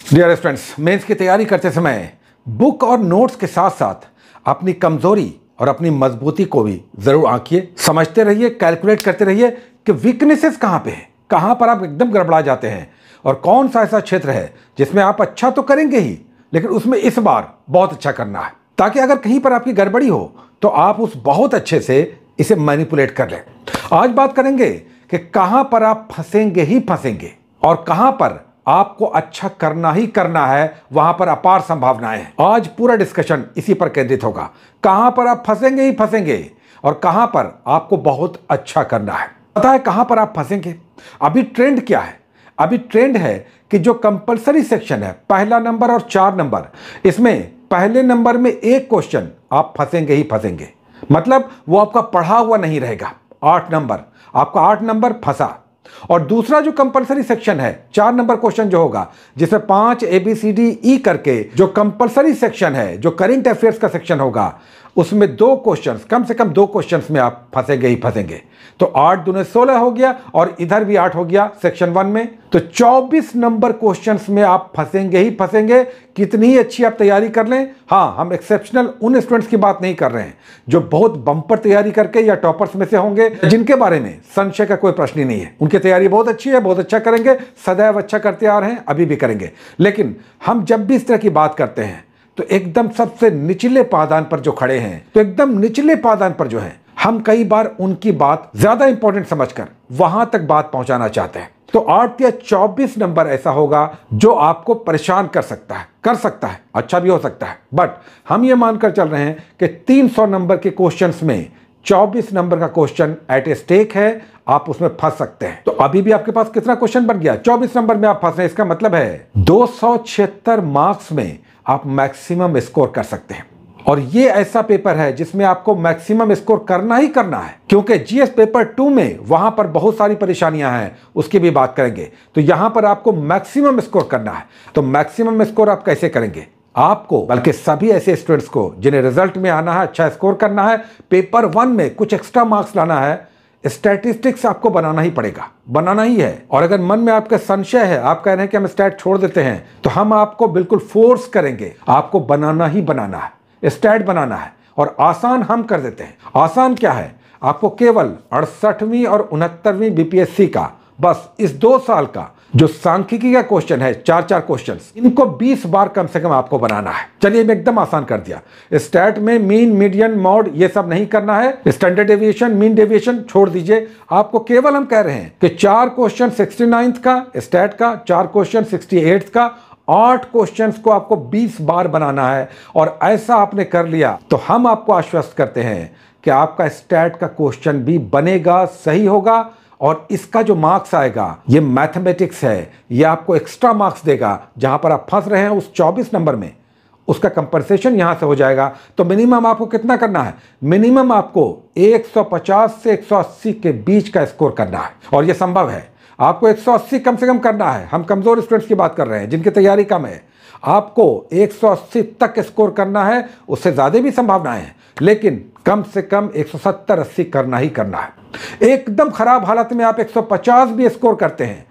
Dear students, mains की तैयारी करते समय बुक और नोट्स के साथ साथ अपनी कमजोरी और अपनी मजबूती को भी जरूर आंकिए, समझते रहिए, कैलकुलेट करते रहिए कि वीकनेसेस कहाँ पे हैं, कहाँ पर आप एकदम गड़बड़ा जाते हैं और कौन सा ऐसा क्षेत्र है जिसमें आप अच्छा तो करेंगे ही लेकिन उसमें इस बार बहुत अच्छा करना है, ताकि अगर कहीं पर आपकी गड़बड़ी हो तो आप उस बहुत अच्छे से इसे मैनिपुलेट कर लें। आज बात करेंगे कि कहां पर आप फंसेंगे ही फंसेंगे और कहां पर आपको अच्छा करना ही करना है, वहां पर अपार संभावनाएं हैं। आज पूरा डिस्कशन इसी पर केंद्रित होगा, कहां पर आप फंसेंगे ही फंसेंगे और कहां पर आपको बहुत अच्छा करना है। पता है कहां पर आप फंसेंगे? अभी ट्रेंड क्या है? अभी ट्रेंड है कि जो कंपलसरी सेक्शन है, पहला नंबर और 4 नंबर, इसमें पहले नंबर में एक क्वेश्चन आप फंसेंगे ही फंसेंगे, मतलब वो आपका पढ़ा हुआ नहीं रहेगा। 8 नंबर, आपका 8 नंबर फंसा। और दूसरा जो कंपलसरी सेक्शन है, 4 नंबर क्वेश्चन जो होगा, जिसमें 5 ABCDE करके जो कंपलसरी सेक्शन है, जो करंट अफेयर्स का सेक्शन होगा, उसमें 2 क्वेश्चंस, कम से कम 2 क्वेश्चंस में आप फंसेंगे ही फंसेंगे। तो 8 दूने 16 हो गया और इधर भी 8 हो गया सेक्शन 1 में, तो 24 नंबर क्वेश्चंस में आप फंसेंगे ही फंसेंगे। कितनी ही अच्छी आप तैयारी कर लें। हाँ, हम एक्सेप्शनल उन स्टूडेंट्स की बात नहीं कर रहे हैं जो बहुत बम्पर तैयारी करके या टॉपर्स में से होंगे, जिनके बारे में संशय का कोई प्रश्न ही नहीं है। उनकी तैयारी बहुत अच्छी है, बहुत अच्छा करेंगे, सदैव अच्छा करते आ रहे हैं, अभी भी करेंगे। लेकिन हम जब भी इस तरह की बात करते हैं तो एकदम सबसे निचले पायदान पर जो खड़े हैं, तो एकदम निचले पायदान पर जो हैं, हम कई बार उनकी बात ज्यादा इंपॉर्टेंट समझकर वहां तक बात पहुंचाना चाहते हैं। तो 8 या 24 नंबर ऐसा होगा जो आपको परेशान कर सकता है, अच्छा भी हो सकता है। बट हम ये मानकर चल रहे हैं कि 300 नंबर के क्वेश्चंस में 24 नंबर का क्वेश्चन एट ए स्टेक है, आप उसमें फंस सकते हैं। तो अभी भी आपके पास कितना क्वेश्चन बन गया? 24 नंबर में आप फंस रहे हैं। इसका मतलब है 276 मार्क्स में आप मैक्सिमम स्कोर कर सकते हैं। और ये ऐसा पेपर है जिसमें आपको मैक्सिमम स्कोर करना ही करना है, क्योंकि जीएस पेपर 2 में वहां पर बहुत सारी परेशानियां हैं, उसकी भी बात करेंगे। तो यहां पर आपको मैक्सिमम स्कोर करना है। तो मैक्सिमम स्कोर आप कैसे करेंगे? आपको, बल्कि सभी ऐसे स्टूडेंट्स को जिन्हें रिजल्ट में आना है, अच्छा स्कोर करना है, पेपर 1 में कुछ एक्स्ट्रा मार्क्स लाना है, स्टैटिस्टिक्स आपको बनाना ही पड़ेगा, बनाना ही है। और अगर मन में आपका संशय है, आप कह रहे हैं कि हम स्टैट छोड़ देते हैं, तो हम आपको बिल्कुल फोर्स करेंगे, आपको बनाना ही बनाना है, स्टैट बनाना है। और आसान हम कर देते हैं। आसान क्या है? आपको केवल 68वीं और 69वीं बीपीएससी का, बस इस 2 साल का जो सांख्यिकी का क्वेश्चन है, 4-4 क्वेश्चंस, इनको 20 बार कम से कम आपको बनाना है। चलिए, मैं एकदम आसान कर दिया। स्टैट में मीन, मीडियन, मॉड ये सब नहीं करना है। स्टैंडर्ड डेविएशन, मीन डेविएशन छोड़ दीजिए। आपको केवल हम कह रहे हैं कि 4 क्वेश्चन 69th का स्टैट का, 4 क्वेश्चन 68th का, 8 क्वेश्चंस को आपको 20 बार बनाना है। और ऐसा आपने कर लिया तो हम आपको आश्वस्त करते हैं कि आपका स्टैट का क्वेश्चन भी बनेगा, सही होगा। और इसका जो मार्क्स आएगा, ये मैथमेटिक्स है, ये आपको एक्स्ट्रा मार्क्स देगा। जहां पर आप फंस रहे हैं उस 24 नंबर में, उसका कंपनसेशन यहां से हो जाएगा। तो मिनिमम आपको कितना करना है? मिनिमम आपको 150 से 180 के बीच का स्कोर करना है। और यह संभव है। आपको 180 कम से कम करना है। हम कमजोर स्टूडेंट्स की बात कर रहे हैं, जिनकी तैयारी कम है। आपको 180 तक स्कोर करना है, उससे ज्यादा भी संभावनाएं हैं, लेकिन कम से कम 170-80 करना ही करना है। एकदम खराब हालत में आप 150 भी स्कोर करते हैं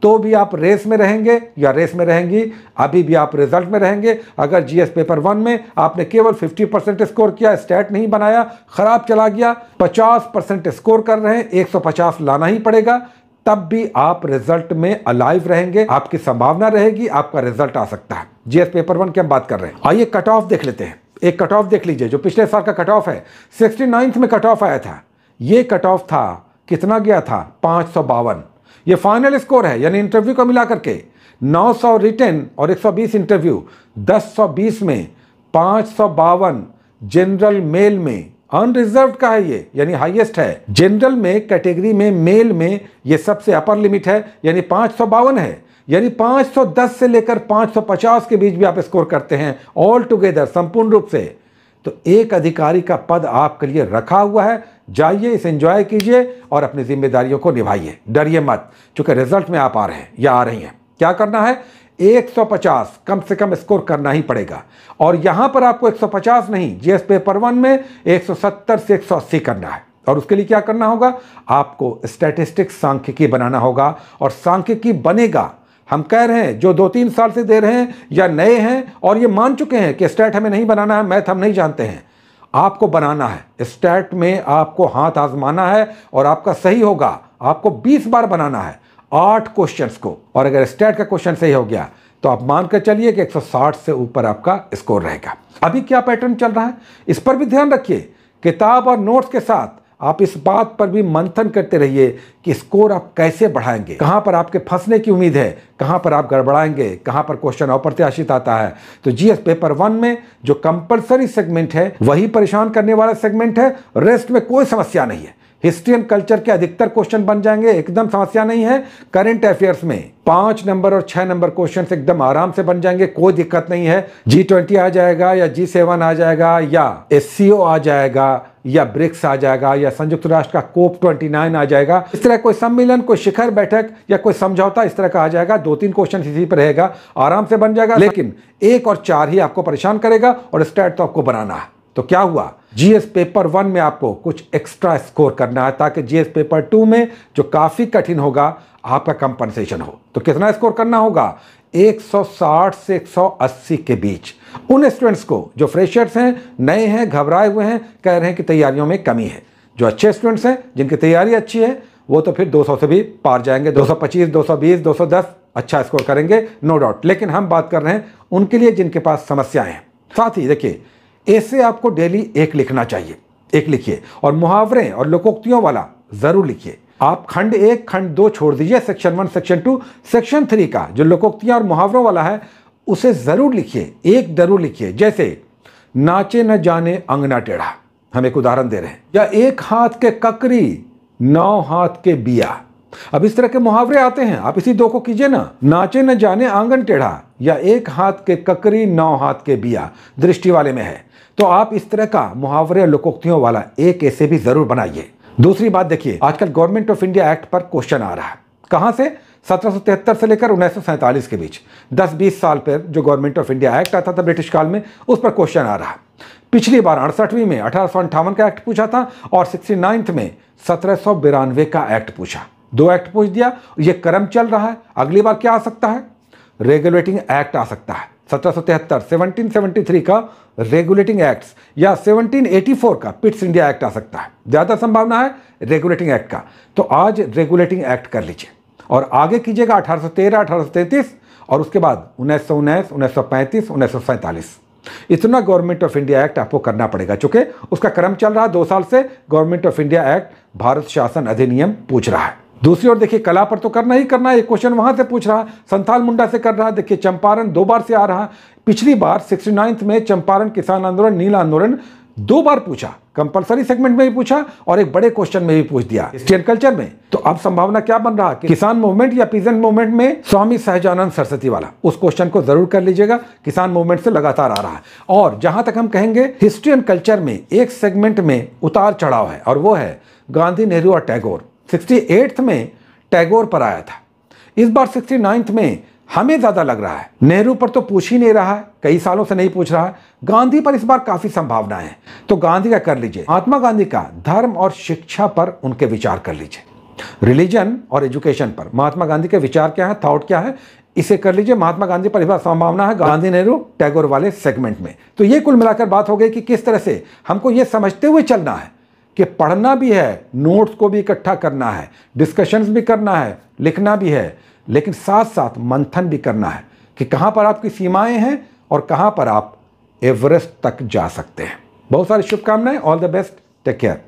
तो भी आप रेस में रहेंगे या रेस में रहेंगी, अभी भी आप रिजल्ट में रहेंगे। अगर जीएस पेपर 1 में आपने केवल 50% स्कोर किया, स्टैट नहीं बनाया, खराब चला गया, 50% स्कोर कर रहे हैं, 150 लाना ही पड़ेगा, तब भी आप रिजल्ट में अलाइव रहेंगे, आपकी संभावना रहेगी, आपका रिजल्ट आ सकता है। जीएस पेपर 1 की हम बात कर रहे हैं। आइए कट ऑफ देख लेते हैं। एक कट ऑफ देख लीजिए, जो पिछले साल का कट ऑफ है। 69th में कट ऑफ आया था। ये कट ऑफ था, कितना गया था? 552। ये फाइनल स्कोर है, यानी इंटरव्यू को मिला करके 900 रिटन और 120 इंटरव्यू, 1020 में 552 जनरल मेल में, अनरिजर्व का है ये, यानी हाईएस्ट है। जनरल में कैटेगरी में, मेल में ये सबसे अपर लिमिट है, यानी 552 है। यानी 510 से लेकर 550 के बीच भी आप स्कोर करते हैं ऑल टुगेदर, संपूर्ण रूप से, तो एक अधिकारी का पद आपके लिए रखा हुआ है। जाइए, इसे एंजॉय कीजिए और अपनी जिम्मेदारियों को निभाइए, डरिए मत, क्योंकि रिजल्ट में आप आ रहे हैं या आ रही हैं। क्या करना है? 150 कम से कम स्कोर करना ही पड़ेगा। और यहां पर आपको 150 नहीं, जीएस पेपर 1 में 170 से 180 करना है। और उसके लिए क्या करना होगा? आपको स्टैटिस्टिक्स, सांख्यिकी बनाना होगा। और सांख्यिकी बनेगा हम कह रहे हैं जो 2-3 साल से दे रहे हैं या नए हैं और ये मान चुके हैं कि स्टैट हमें नहीं बनाना है, मैथ हम नहीं जानते हैं, आपको बनाना है। स्टैट में आपको हाथ आजमाना है और आपका सही होगा। आपको 20 बार बनाना है 8 क्वेश्चंस को, और अगर स्टैट का क्वेश्चन सही हो गया तो आप मानकर चलिए कि 160 से ऊपर आपका स्कोर रहेगा। अभी क्या पैटर्न चल रहा है इस पर भी ध्यान रखिए। किताब और नोट्स के साथ आप इस बात पर भी मंथन करते रहिए कि स्कोर आप कैसे बढ़ाएंगे, कहां पर आपके फंसने की उम्मीद है, कहां पर आप गड़बड़ाएंगे, कहां पर क्वेश्चन अप्रत्याशित आता है। तो जीएस पेपर 1 में जो कंपलसरी सेगमेंट है वही परेशान करने वाला सेगमेंट है, रेस्ट में कोई समस्या नहीं है। हिस्ट्री एंड कल्चर के अधिकतर क्वेश्चन बन जाएंगे, एकदम समस्या नहीं है। करंट अफेयर्स में 5 नंबर और 6 नंबर क्वेश्चन एकदम आराम से बन जाएंगे, कोई दिक्कत नहीं है। G20 आ जाएगा या G7 आ जाएगा या SCO आ जाएगा या ब्रिक्स आ जाएगा या संयुक्त राष्ट्र का COP 29 आ जाएगा, इस तरह कोई सम्मेलन, कोई शिखर बैठक या कोई समझौता इस तरह का आ जाएगा, 2-3 क्वेश्चन इसी पर रहेगा, आराम से बन जाएगा। लेकिन 1 और 4 ही आपको परेशान करेगा और स्टैट तो आपको बनाना है। तो क्या हुआ, जीएस पेपर 1 में आपको कुछ एक्स्ट्रा स्कोर करना है ताकि जीएस पेपर 2 में जो काफी कठिन होगा आपका कंपनसेशन हो। तो कितना स्कोर करना होगा, 160 से 180 के बीच। उन स्टूडेंट्स को जो फ्रेशर्स हैं, नए हैं, घबराए हुए हैं, कह रहे हैं कि तैयारियों में कमी है। जो अच्छे स्टूडेंट्स हैं, जिनकी तैयारी अच्छी है, वो तो फिर 200 से भी पार जाएंगे, 225, 220, 210 अच्छा स्कोर करेंगे, नो डाउट। लेकिन हम बात कर रहे हैं उनके लिए जिनके पास समस्याएं हैं। साथ ही देखिए, ऐसे आपको डेली 1 लिखना चाहिए, 1 लिखिए, और मुहावरे और लोकोक्तियों वाला जरूर लिखिए। आप खंड 1, खंड 2 छोड़ दीजिए, सेक्शन 1, सेक्शन 2, सेक्शन 3 का जो लोकोक्तियां और मुहावरों वाला है उसे जरूर लिखिए, 1 जरूर लिखिए। जैसे नाचे न जाने अंगना टेढ़ा, हम एक उदाहरण दे रहे हैं, या 1 हाथ के ककरी 9 हाथ के बिया। अब इस तरह के मुहावरे आते हैं, आप इसी 2 को कीजिए ना, नाचे न जाने आंगन टेढ़ा या 1 हाथ के ककरी 9 हाथ के बिया, दृष्टि वाले में है। तो आप इस तरह का मुहावरे लोकोक्तियों वाला 1 ऐसे भी जरूर बनाइए। दूसरी बात देखिए, आजकल गवर्नमेंट ऑफ इंडिया एक्ट पर क्वेश्चन आ रहा है। कहां से, 1773 से लेकर 1947 के बीच 10-20 साल पर जो गवर्नमेंट ऑफ इंडिया एक्ट आता था ब्रिटिश काल में, उस पर क्वेश्चन आ रहा है। पिछली बार 68वीं में 1858 का एक्ट पूछा था और 69th में 1792 का एक्ट पूछा। 2 एक्ट पूछ दिया, ये क्रम चल रहा है। अगली बार क्या आ सकता है, रेगुलेटिंग एक्ट आ सकता है। 1773 1773 का रेगुलेटिंग एक्ट्स या 1784 का पिट्स इंडिया एक्ट आ सकता है। ज्यादा संभावना है रेगुलेटिंग एक्ट का, तो आज रेगुलेटिंग एक्ट कर लीजिए और आगे कीजिएगा 1813, 1833 और उसके बाद 1919, 1935, 1947। इतना गवर्नमेंट ऑफ इंडिया एक्ट आपको करना पड़ेगा, चूंकि उसका क्रम चल रहा है। 2 साल से government of India act, Bharat शासन अधिनियम पूछ रहा है। दूसरी ओर देखिए, कला पर तो करना ही करना है, एक क्वेश्चन वहां से पूछ रहा है, संथाल मुंडा से कर रहा है। देखिए, चंपारण 2 बार से आ रहा है। पिछली बार 69th में चंपारण किसान आंदोलन, नील आंदोलन 2 बार पूछा, कंपलसरी सेगमेंट में भी पूछा और एक बड़े क्वेश्चन में भी पूछ दिया, हिस्ट्री एंड कल्चर में। तो अब संभावना क्या बन रहा है कि किसान मूवमेंट या पीजेंट मूवमेंट में स्वामी सहजानंद सरस्वती वाला, उस क्वेश्चन को जरूर कर लीजिएगा। किसान मूवमेंट से लगातार आ रहा है। और जहां तक हम कहेंगे, हिस्ट्री एंड कल्चर में एक सेगमेंट में उतार चढ़ाव है और वो है गांधी, नेहरू और टैगोर। 68th में टैगोर पर आया था, इस बार 69th में हमें ज्यादा लग रहा है नेहरू पर तो पूछ ही नहीं रहा है, कई सालों से नहीं पूछ रहा है। गांधी पर इस बार काफी संभावना है, तो गांधी का कर लीजिए। महात्मा गांधी का धर्म और शिक्षा पर उनके विचार कर लीजिए। रिलीजन और एजुकेशन पर महात्मा गांधी के विचार क्या है, थॉट क्या है, इसे कर लीजिए। महात्मा गांधी पर इस बार संभावना है गांधी, नेहरू, टैगोर वाले सेगमेंट में। तो ये कुल मिलाकर बात हो गई कि किस तरह से हमको ये समझते हुए चलना है कि पढ़ना भी है, नोट्स को भी इकट्ठा करना है, डिस्कशंस भी करना है, लिखना भी है, लेकिन साथ साथ मंथन भी करना है कि कहां पर आपकी सीमाएं हैं और कहां पर आप एवरेस्ट तक जा सकते हैं। बहुत सारी शुभकामनाएं, all the best, take care.